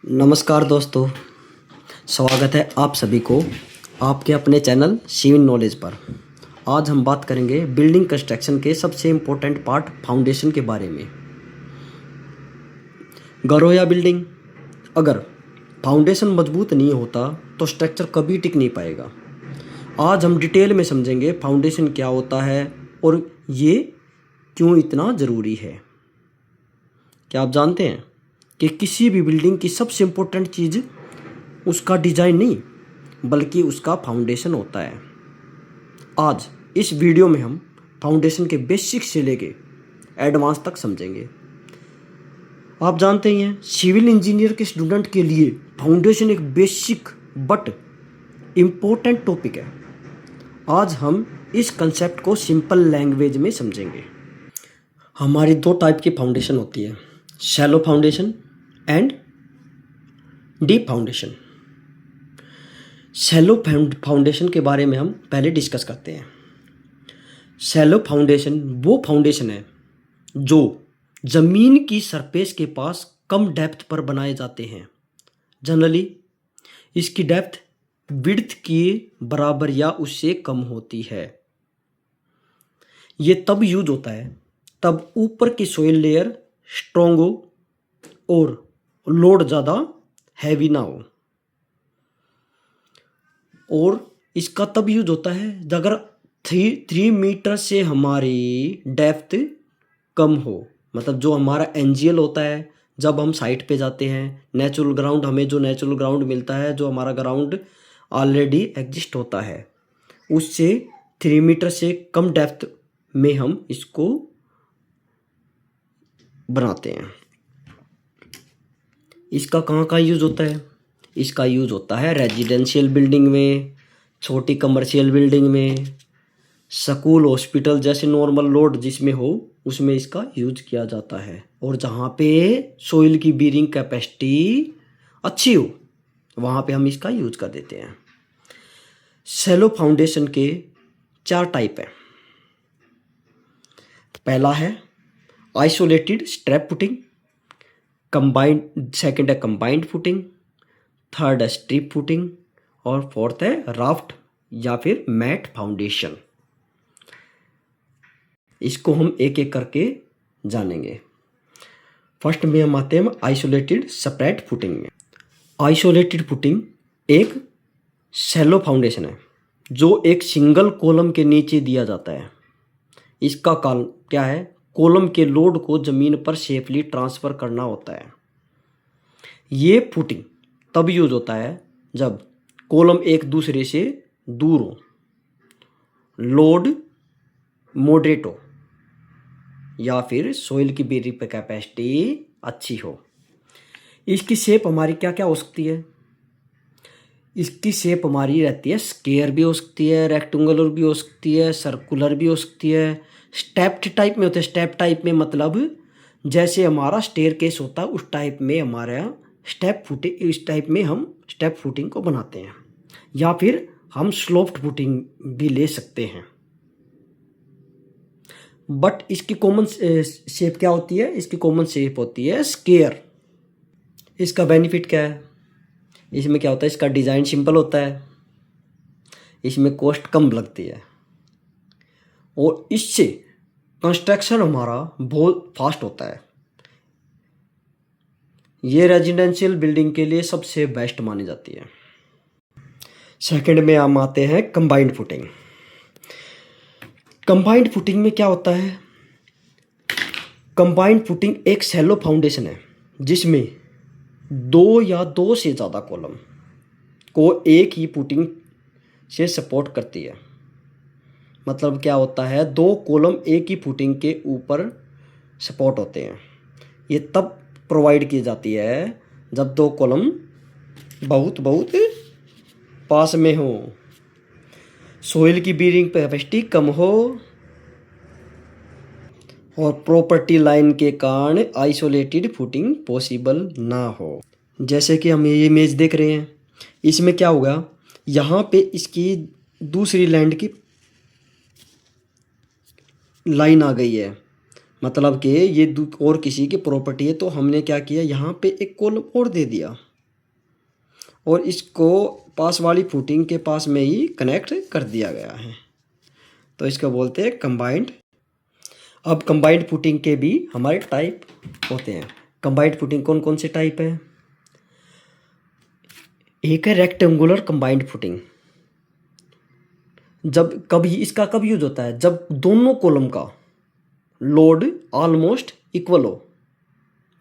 नमस्कार दोस्तों, स्वागत है आप सभी को आपके अपने चैनल सिविल नॉलेज पर। आज हम बात करेंगे बिल्डिंग कंस्ट्रक्शन के सबसे इम्पोर्टेंट पार्ट फाउंडेशन के बारे में। घर हो या बिल्डिंग, अगर फाउंडेशन मजबूत नहीं होता तो स्ट्रक्चर कभी टिक नहीं पाएगा। आज हम डिटेल में समझेंगे फाउंडेशन क्या होता है और ये क्यों इतना ज़रूरी है। क्या आप जानते हैं कि किसी भी बिल्डिंग की सबसे इम्पोर्टेंट चीज़ उसका डिज़ाइन नहीं बल्कि उसका फाउंडेशन होता है। आज इस वीडियो में हम फाउंडेशन के बेसिक से लेके एडवांस तक समझेंगे। आप जानते ही हैं सिविल इंजीनियर के स्टूडेंट के लिए फाउंडेशन एक बेसिक बट इम्पोर्टेंट टॉपिक है। आज हम इस कंसेप्ट को सिंपल लैंग्वेज में समझेंगे। हमारी दो टाइप की फाउंडेशन होती है, shallow foundation and deep foundation. Shallow foundation के बारे में हम पहले डिस्कस करते हैं। शैलो फाउंडेशन वो फाउंडेशन है जो ज़मीन की सरफेस के पास कम डेप्थ पर बनाए जाते हैं। जनरली इसकी डेप्थ विड्थ के बराबर या उससे कम होती है। ये तब यूज होता है तब ऊपर की सॉइल लेयर स्ट्रॉन्ग हो और लोड ज़्यादा हैवी ना हो। और इसका तब यूज होता है अगर 3 मीटर से हमारी डेप्थ कम हो, मतलब जो हमारा एनजीएल होता है जब हम साइट पे जाते हैं, नेचुरल ग्राउंड, हमें जो नेचुरल ग्राउंड मिलता है, जो हमारा ग्राउंड ऑलरेडी एग्जिस्ट होता है, उससे 3 मीटर से कम डेप्थ में हम इसको बनाते हैं। इसका कहाँ यूज़ होता है? इसका यूज़ होता है रेजिडेंशियल बिल्डिंग में, छोटी कमर्शियल बिल्डिंग में, स्कूल, हॉस्पिटल जैसे नॉर्मल लोड जिसमें हो उसमें इसका यूज किया जाता है। और जहाँ पे सोइल की बीरिंग कैपेसिटी अच्छी हो वहाँ पे हम इसका यूज कर देते हैं। शैलो फाउंडेशन के 4 टाइप हैं। पहला है isolated strap footing, combined, second है कंबाइंड फुटिंग, थर्ड है स्ट्रिप फुटिंग और फोर्थ है राफ्ट या फिर मैट फाउंडेशन। इसको हम एक एक करके जानेंगे। फर्स्ट में हम आते हैं आइसोलेटेड स्प्रेड फुटिंग में। आइसोलेटेड फुटिंग एक शैलो फाउंडेशन है जो एक सिंगल कॉलम के नीचे दिया जाता है। इसका काम क्या है? कॉलम के लोड को ज़मीन पर सेफली ट्रांसफ़र करना होता है। ये फुटिंग तब यूज होता है जब कॉलम एक दूसरे से दूर हो, लोड मॉडरेट हो या फिर सॉइल की बेरिंग कैपेसिटी अच्छी हो। इसकी शेप हमारी क्या क्या हो सकती है? इसकी शेप हमारी रहती है स्क्वायर भी हो सकती है, रेक्टेंगुलर भी हो सकती है, सर्कुलर भी हो सकती है, स्टेप्ड टाइप में होते हैं। स्टेप टाइप में मतलब जैसे हमारा स्टेयरकेस होता है उस टाइप में हमारा स्टेप फुटिंग, इस टाइप में हम स्टेप फुटिंग को बनाते हैं। या फिर हम स्लोप्ड फुटिंग भी ले सकते हैं। बट इसकी कॉमन शेप क्या होती है? इसकी कॉमन शेप होती है स्क्वायर। इसका बेनिफिट क्या है? इसमें क्या होता है? इसका डिज़ाइन सिंपल होता है, इसमें कॉस्ट कम लगती है और इससे कंस्ट्रक्शन हमारा बहुत फास्ट होता है। ये रेजिडेंशियल बिल्डिंग के लिए सबसे बेस्ट मानी जाती है। सेकंड में हम आते हैं कंबाइंड फुटिंग। कंबाइंड फुटिंग में क्या होता है? कंबाइंड फुटिंग एक शैलो फाउंडेशन है जिसमें 2 या 2 से ज़्यादा कॉलम को एक ही फुटिंग से सपोर्ट करती है। मतलब क्या होता है? 2 कॉलम एक ही फुटिंग के ऊपर सपोर्ट होते हैं। ये तब प्रोवाइड की जाती है जब 2 कॉलम बहुत पास में हो, सोइल की बीरिंग कैपेसिटी कम हो और प्रॉपर्टी लाइन के कारण आइसोलेटेड फुटिंग पॉसिबल ना हो। जैसे कि हम ये इमेज देख रहे हैं, इसमें क्या होगा? यहाँ पे इसकी दूसरी लैंड की लाइन आ गई है, मतलब कि ये और किसी की प्रॉपर्टी है, तो हमने क्या किया? यहाँ पे एक कॉलम और दे दिया और इसको पास वाली फुटिंग के पास में ही कनेक्ट कर दिया गया है, तो इसको बोलते हैं कंबाइंड। अब कंबाइंड फुटिंग के भी हमारे टाइप होते हैं। कंबाइंड फुटिंग कौन कौन से टाइप है? एक है रेक्टेंगुलर कंबाइंड फुटिंग। इसका कब यूज होता है? जब दोनों कॉलम का लोड ऑलमोस्ट इक्वल हो,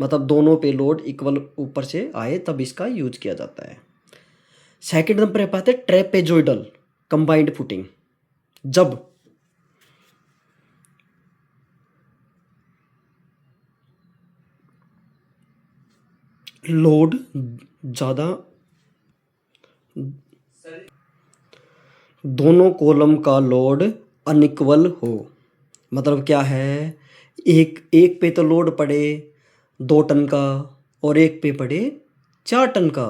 मतलब दोनों पे लोड इक्वल ऊपर से आए, तब इसका यूज किया जाता है। सेकंड नंबर पे आता है ट्रेपेजोइडल कंबाइंड फुटिंग। जब लोड ज़्यादा, दोनों कॉलम का लोड अनइक्वल हो। मतलब क्या है, एक पे तो लोड पड़े 2 टन का और एक पे पड़े 4 टन का,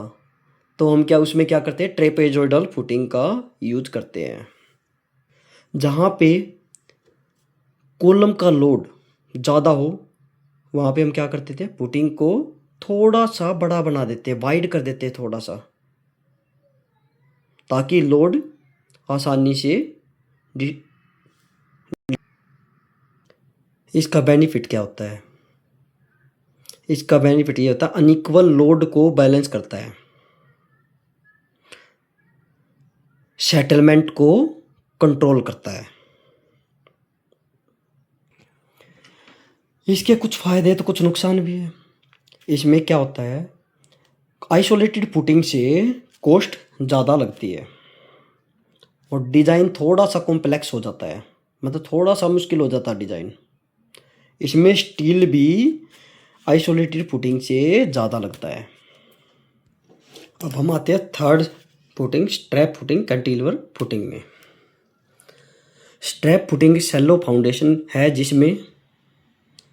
तो हम क्या उसमें क्या करते हैं? ट्रेपेजोइडल फुटिंग का यूज करते हैं। जहाँ पे कॉलम का लोड ज़्यादा हो, वहाँ पे हम क्या करते थे? फुटिंग को थोड़ा सा बड़ा बना देते, वाइड कर देते थोड़ा सा, ताकि लोड आसानी से इसका बेनिफिट क्या होता है? इसका बेनिफिट ये होता है, अनइक्वल लोड को बैलेंस करता है, सेटलमेंट को कंट्रोल करता है। इसके कुछ फायदे तो कुछ नुकसान भी है। इसमें क्या होता है, आइसोलेटेड फुटिंग से कॉस्ट ज़्यादा लगती है और डिज़ाइन थोड़ा सा कॉम्प्लेक्स हो जाता है, मतलब थोड़ा सा मुश्किल हो जाता है डिज़ाइन। इसमें स्टील भी आइसोलेटेड फुटिंग से ज़्यादा लगता है। अब हम आते हैं third footing, strap footing, cantilever footing में। स्ट्रैप फुटिंग शैलो फाउंडेशन है, जिसमें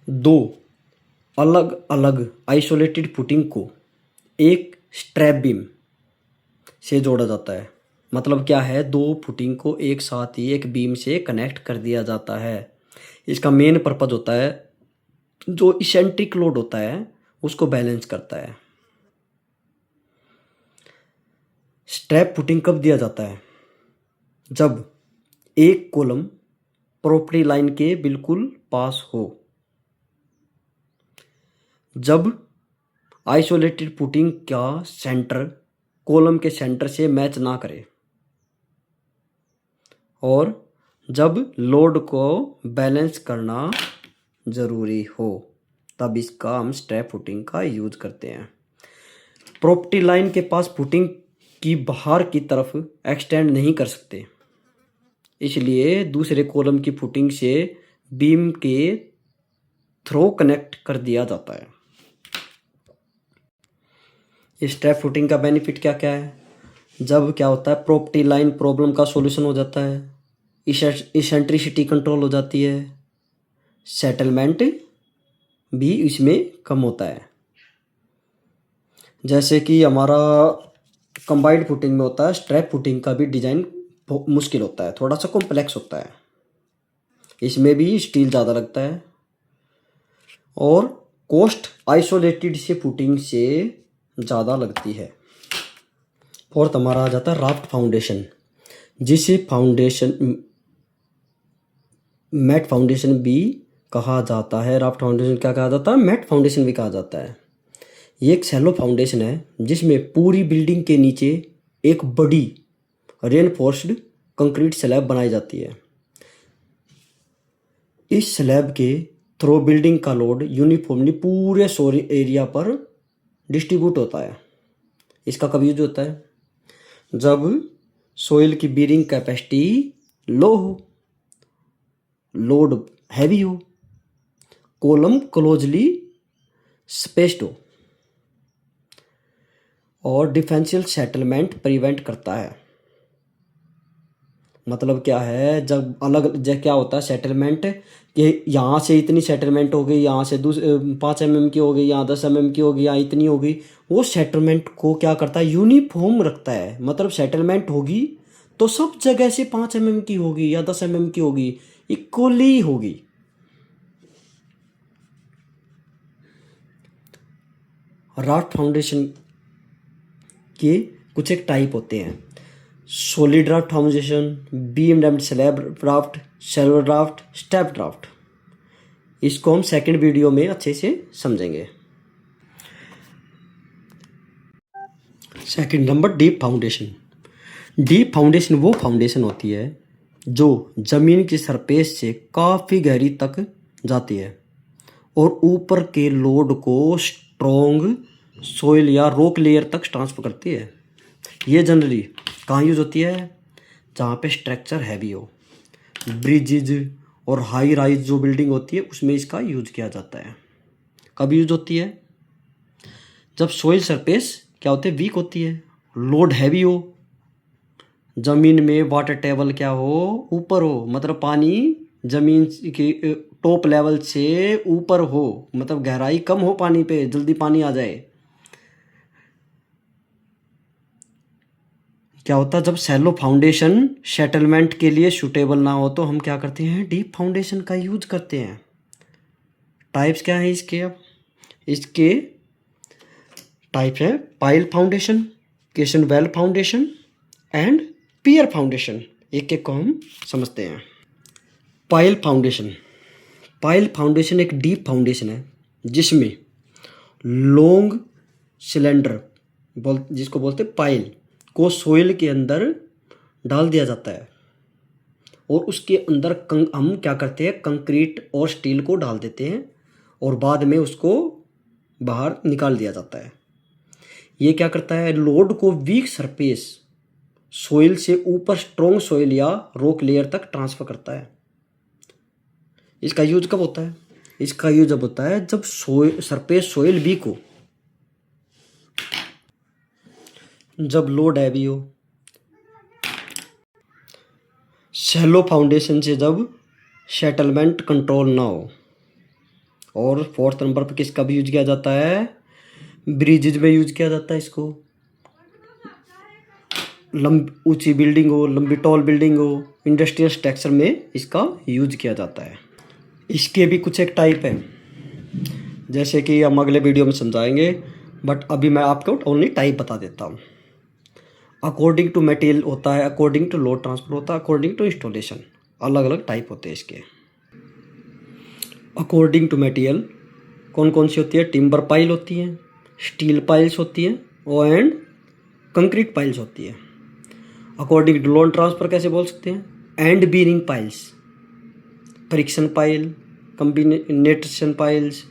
दो अलग अलग आइसोलेटेड फुटिंग को एक स्ट्रैप बीम से जोड़ा जाता है। मतलब क्या है, दो फुटिंग को एक साथ ही एक बीम से कनेक्ट कर दिया जाता है। इसका मेन पर्पज होता है, जो इसेंट्रिक लोड होता है उसको बैलेंस करता है। स्ट्रैप फुटिंग कब दिया जाता है? जब एक कॉलम प्रॉपर्टी लाइन के बिल्कुल पास हो, जब आइसोलेटेड फुटिंग का सेंटर कॉलम के सेंटर से मैच ना करे, और जब लोड को बैलेंस करना ज़रूरी हो, तब इसका हम स्ट्रैप फुटिंग का यूज करते हैं। प्रॉपर्टी लाइन के पास फुटिंग की बाहर की तरफ एक्सटेंड नहीं कर सकते, इसलिए दूसरे कॉलम की फुटिंग से बीम के थ्रो कनेक्ट कर दिया जाता है। इस स्ट्रैप फुटिंग का बेनिफिट क्या क्या है? जब क्या होता है, प्रॉपर्टी लाइन प्रॉब्लम का सॉल्यूशन हो जाता है, इसेंट्रिसिटी कंट्रोल हो जाती है, सेटलमेंट भी इसमें कम होता है। जैसे कि हमारा कंबाइंड फुटिंग में होता है, स्ट्रैप फुटिंग का भी डिज़ाइन मुश्किल होता है, थोड़ा सा कॉम्प्लेक्स होता है। इसमें भी स्टील ज़्यादा लगता है और कॉस्ट आइसोलेटेड से फुटिंग से ज़्यादा लगती है। फोर्थ हमारा आ जाता है राफ्ट फाउंडेशन, जिसे मैट फाउंडेशन भी कहा जाता है। राफ्ट फाउंडेशन क्या कहा जाता है? मैट फाउंडेशन भी कहा जाता है। ये एक शैलो फाउंडेशन है, जिसमें पूरी बिल्डिंग के नीचे एक बड़ी रेनफोर्स्ड कंक्रीट स्लैब बनाई जाती है। इस स्लैब के थ्रो बिल्डिंग का लोड यूनिफॉर्मली पूरे सौर एरिया पर डिस्ट्रीब्यूट होता है। इसका कब यूज होता है? जब सोइल की बीरिंग कैपेसिटी लो हो, लोड हैवी हो, कॉलम क्लोजली स्पेस्ड हो, और डिफरेंशियल सेटलमेंट प्रिवेंट करता है। मतलब क्या है, जब क्या होता है सेटलमेंट, कि यहाँ से इतनी सेटलमेंट हो गई, यहाँ से 5 mm की हो गई, यहाँ 10 mm की हो गई, यहाँ इतनी हो गई, वो सेटलमेंट को क्या करता है? यूनिफॉर्म रखता है। मतलब सेटलमेंट होगी तो सब जगह से 5 mm की होगी या 10 mm की होगी, इक्वली होगी। राफ्ट फाउंडेशन के कुछ एक टाइप होते हैं, solid draft foundation, beam dammed slab draft, shallow draft, step draft. इसको हम सेकंड वीडियो में अच्छे से समझेंगे। Second number, deep foundation. Deep foundation वो फाउंडेशन होती है जो ज़मीन की सरफेस से काफ़ी गहरी तक जाती है और ऊपर के लोड को स्ट्रॉन्ग सोइल या रॉक लेयर तक ट्रांसफर करती है। ये जनरली कहाँ यूज होती है? जहाँ पे स्ट्रक्चर हैवी हो, ब्रिजेज और हाई राइज जो बिल्डिंग होती है उसमें इसका यूज किया जाता है। कब यूज होती है? जब सोइल सरफेस क्या होती है? वीक होती है, लोड हैवी हो, ज़मीन में वाटर टेबल क्या हो? ऊपर हो, मतलब पानी ज़मीन की टॉप लेवल से ऊपर हो, मतलब गहराई कम हो पानी पे, जल्दी पानी आ जाए। क्या होता है? जब सैलो फाउंडेशन सेटलमेंट के लिए सूटेबल ना हो तो हम क्या करते हैं? डीप फाउंडेशन का यूज करते हैं। टाइप्स क्या हैं इसके? अब इसके टाइप है pile foundation, caisson well foundation and pier foundation. एक एक को हम समझते हैं। Pile foundation. पाइल फाउंडेशन एक डीप फाउंडेशन है जिसमें लॉन्ग सिलेंडर जिसको बोलते हैं पाइल को सोइल के अंदर डाल दिया जाता है और उसके अंदर हम क्या करते हैं? कंक्रीट और स्टील को डाल देते हैं और बाद में उसको बाहर निकाल दिया जाता है। ये क्या करता है? लोड को वीक सरफेस सोइल से ऊपर स्ट्रॉन्ग सोइल या रॉक लेयर तक ट्रांसफर करता है। इसका यूज कब होता है? इसका यूज जब होता है जब सरफेस सोइल वीक हो, जब लोड हैवी हो, शैलो फाउंडेशन से जब सेटलमेंट कंट्रोल ना हो। और फोर्थ नंबर पर किसका भी यूज किया जाता है? ब्रिजेज में यूज किया जाता है इसको। ऊंची बिल्डिंग हो, लंबी टॉल बिल्डिंग हो, इंडस्ट्रियल स्ट्रक्चर में इसका यूज किया जाता है। इसके भी कुछ एक टाइप है जैसे कि हम अगले वीडियो में समझाएंगे, बट अभी मैं आपको ओनली टाइप बता देता हूँ। अकॉर्डिंग टू मटेरियल होता है, अकॉर्डिंग टू लोड ट्रांसफर होता है, अकॉर्डिंग टू इंस्टॉलेशन। अलग अलग टाइप होते हैं इसके। अकॉर्डिंग टू मटेरियल कौन कौन सी होती है? टिम्बर पाइल होती है, स्टील पाइल्स होती है और एंड कंक्रीट पाइल्स होती है। अकॉर्डिंग टू लोड ट्रांसफर कैसे बोल सकते हैं? And bearing piles, friction pile, combination piles.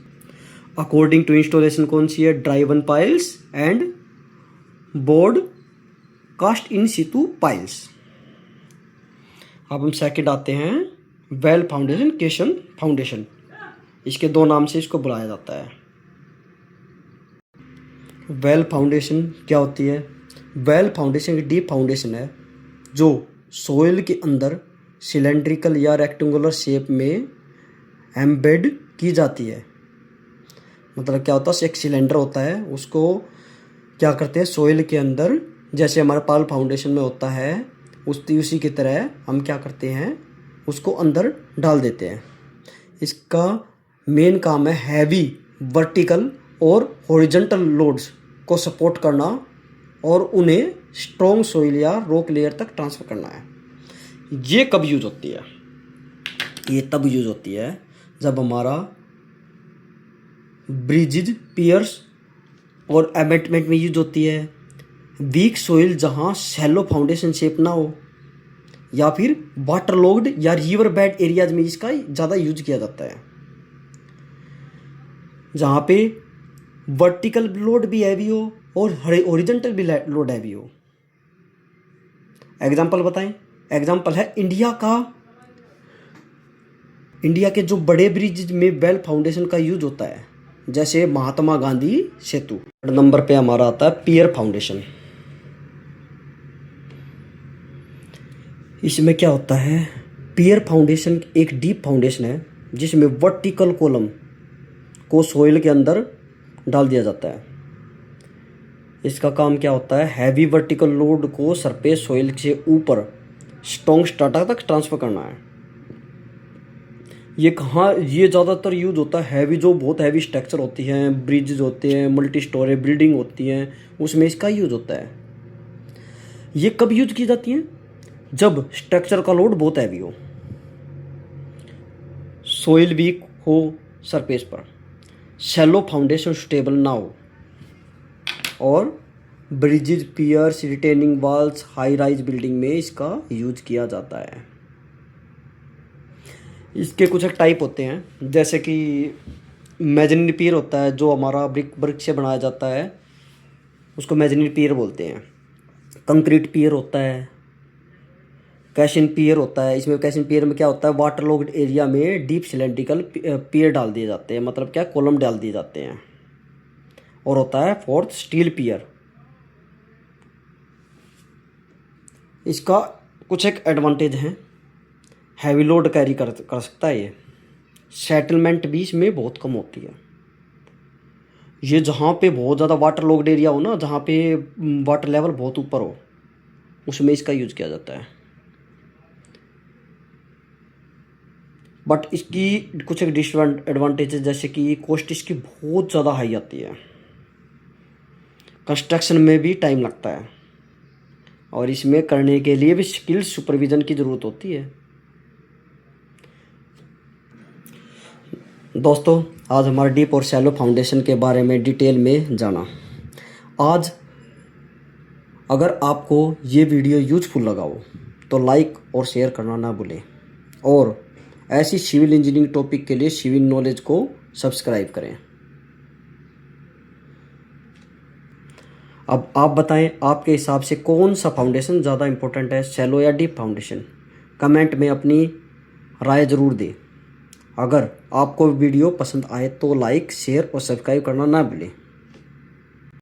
According to installation कौन सी है? Driven piles and bored cast in situ piles. अब हम सेकंड आते हैं वेल फाउंडेशन, केशन फाउंडेशन। इसके दो नाम से इसको बुलाया जाता है। वेल फाउंडेशन क्या होती है? वेल फाउंडेशन एक डीप फाउंडेशन है जो सोइल के अंदर सिलेंड्रिकल या रेक्टेंगुलर शेप में एम्बेड की जाती है। मतलब क्या होता है? एक सिलेंडर होता है, उसको क्या करते हैं? सोइल के अंदर, जैसे हमारे पाल फाउंडेशन में होता है उसी की तरह हम क्या करते हैं? उसको अंदर डाल देते हैं। इसका मेन काम है हैवी वर्टिकल और हॉरिजॉन्टल लोड्स को सपोर्ट करना और उन्हें स्ट्रॉन्ग सोइल या रॉक लेयर तक ट्रांसफर करना है। ये कब यूज होती है? ये तब यूज होती है जब हमारा ब्रिजेज, पियर्स और एबैटमेंट में यूज होती है। वीक सोइल जहाँ शैलो फाउंडेशन शेप ना हो या फिर वाटर लॉग्ड या रिवर बेड एरियाज में इसका ज़्यादा यूज किया जाता है। जहाँ पे वर्टिकल लोड भी हैवी हो और हॉरिजॉन्टल भी लोड हैवी हो। एग्जाम्पल बताएं? एग्जाम्पल है इंडिया के जो बड़े ब्रिज में वेल फाउंडेशन का यूज होता है, जैसे महात्मा गांधी सेतु। नंबर पे हमारा आता है पियर फाउंडेशन। इसमें क्या होता है? पियर फाउंडेशन एक डीप फाउंडेशन है जिसमें वर्टिकल कॉलम को सोइल के अंदर डाल दिया जाता है। इसका काम क्या होता है? हैवी वर्टिकल लोड को सरफेस सोइल से ऊपर स्ट्रॉन्ग स्ट्राटा तक ट्रांसफर करना है। ये ज़्यादातर यूज होता है हैवी, जो बहुत हैवी स्ट्रक्चर होती हैं, ब्रिजेज होते हैं, मल्टी स्टोरी बिल्डिंग होती हैं, उसमें इसका यूज होता है। ये कब यूज की जाती हैं? जब स्ट्रक्चर का लोड बहुत हैवी हो, सोइल वीक हो सरफेस पर, शैलो फाउंडेशन स्टेबल ना हो, और bridges, piers, retaining walls, high rise building में इसका यूज किया जाता है। इसके कुछ एक टाइप होते हैं, जैसे कि मेजनरी पियर होता है, जो हमारा ब्रिक से बनाया जाता है, उसको मेजनरी पियर बोलते हैं। कंक्रीट पियर होता है, कैशन पियर होता है। इसमें कैशन पियर में क्या होता है, वाटर लॉग्ड एरिया में डीप सिलेंड्रिकल पियर डाल दिए जाते हैं, मतलब क्या, कॉलम डाल दिए जाते हैं। और होता है फोर्थ स्टील पियर। इसका कुछ एक एडवांटेज है, हैवी लोड कैरी कर सकता है ये। सेटलमेंट भी इसमें बहुत कम होती है। ये जहाँ पे बहुत ज़्यादा वाटर लॉग्ड एरिया हो ना, जहाँ पे वाटर लेवल बहुत ऊपर हो, उसमें इसका यूज़ किया जाता है। बट इसकी कुछ एक डिसएडवांटेजेस, जैसे कि कॉस्ट इसकी बहुत ज़्यादा हाई आती है, कंस्ट्रक्शन में भी टाइम लगता है, और इसमें करने के लिए भी स्किल सुपरविज़न की ज़रूरत होती है। दोस्तों, आज हमारा डीप और शैलो फाउंडेशन के बारे में डिटेल में जाना। आज अगर आपको ये वीडियो यूजफुल लगा हो तो लाइक और शेयर करना ना भूलें, और ऐसी सिविल इंजीनियरिंग टॉपिक के लिए सिविल नॉलेज को सब्सक्राइब करें। अब आप बताएं, आपके हिसाब से कौन सा फाउंडेशन ज़्यादा इम्पोर्टेंट है, शैलो या डीप फाउंडेशन? कमेंट में अपनी राय ज़रूर दें। अगर आपको वीडियो पसंद आए तो लाइक, शेयर और सब्सक्राइब करना ना भूलें।